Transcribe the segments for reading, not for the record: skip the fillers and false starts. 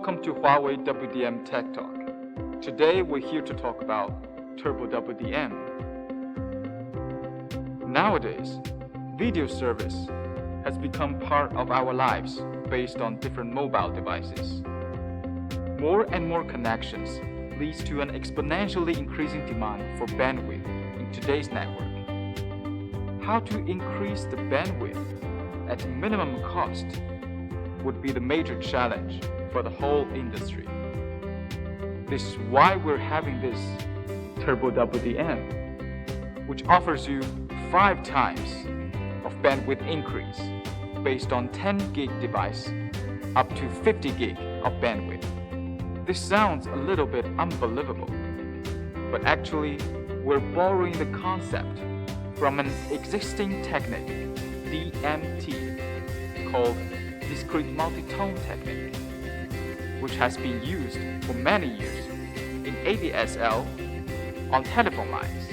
Welcome to Huawei WDM Tech Talk. Today we're here to talk about Turbo WDM. Nowadays, video service has become part of our lives based on different mobile devices. More and more connections leads to an exponentially increasing demand for bandwidth in today's network. How to increase the bandwidth at minimum cost would be the major challenge for the whole industry. This is why we're having this Turbo WDM, which offers you 5 times of bandwidth increase based on 10 gig device up to 50 gig of bandwidth. This sounds a little bit unbelievable, but actually we're borrowing the concept from an existing technique, DMT, called discrete multi-tone technique, which has been used for many years in ADSL on telephone lines.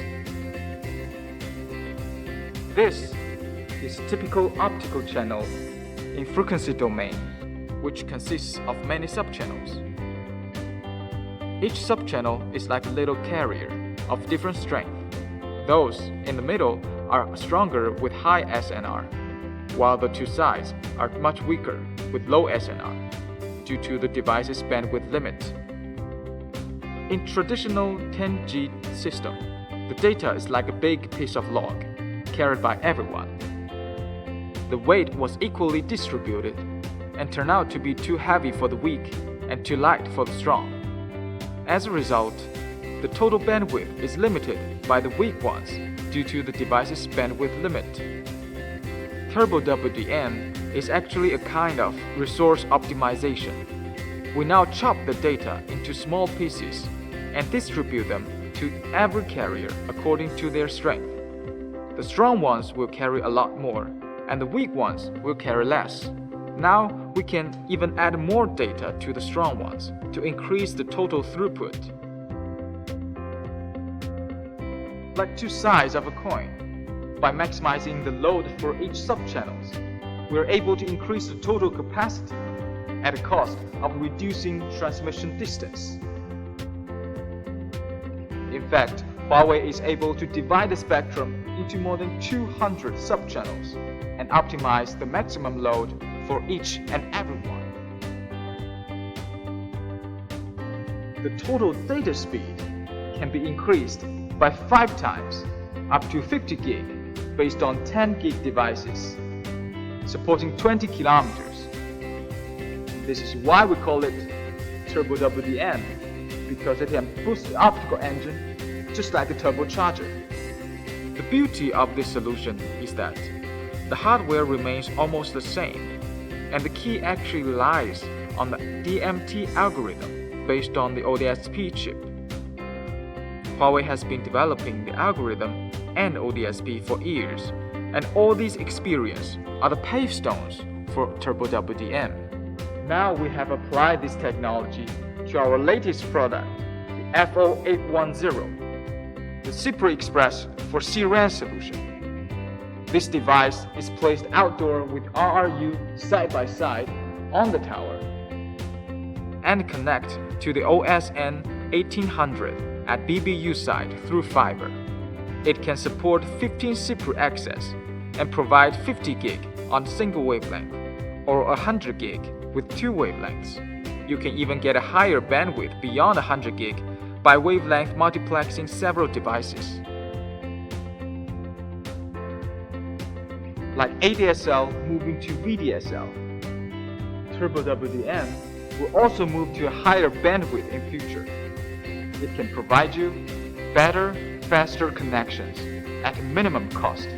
This is a typical optical channel in frequency domain, which consists of many subchannels. Each subchannel is like a little carrier of different strength. Those in the middle are stronger with high SNR, while the two sides are much weaker with low SNR due to the device's bandwidth limit. In traditional 10G system, the data is like a big piece of log carried by everyone. The weight was equally distributed and turned out to be too heavy for the weak and too light for the strong. As a result, the total bandwidth is limited by the weak ones due to the device's bandwidth limit. Turbo WDM is actually a kind of resource optimization. We now chop the data into small pieces and distribute them to every carrier according to their strength. The strong ones will carry a lot more, and the weak ones will carry less. Now we can even add more data to the strong ones to increase the total throughput. Like two sides of a coin. By maximizing the load for each subchannels, we are able to increase the total capacity at a cost of reducing transmission distance. In fact, Huawei is able to divide the spectrum into more than 200 subchannels and optimize the maximum load for each and every one. The total data speed can be increased by 5 times, up to 50 gig, based on 10 gig devices, supporting 20 kilometers. This is why we call it Turbo WDM, because it can boost the optical engine just like a turbocharger. The beauty of this solution is that the hardware remains almost the same, and the key actually lies on the DMT algorithm based on the ODSP chip. Huawei has been developing the algorithm and ODSP for years, and all these experiences are the pavestones for Turbo WDM. Now we have applied this technology to our latest product, the FO810, the Super Express for C-RAN solution. This device is placed outdoor with RRU side by side on the tower and connect to the OSN 1800 at BBU side through fiber. It can support 15 CPRU access and provide 50 gig on single wavelength or 100 gig with 2 wavelengths. You can even get a higher bandwidth beyond 100 gig by wavelength multiplexing several devices. Like ADSL moving to VDSL, Turbo WDM will also move to a higher bandwidth in future. It can provide you better, faster connections at a minimum cost.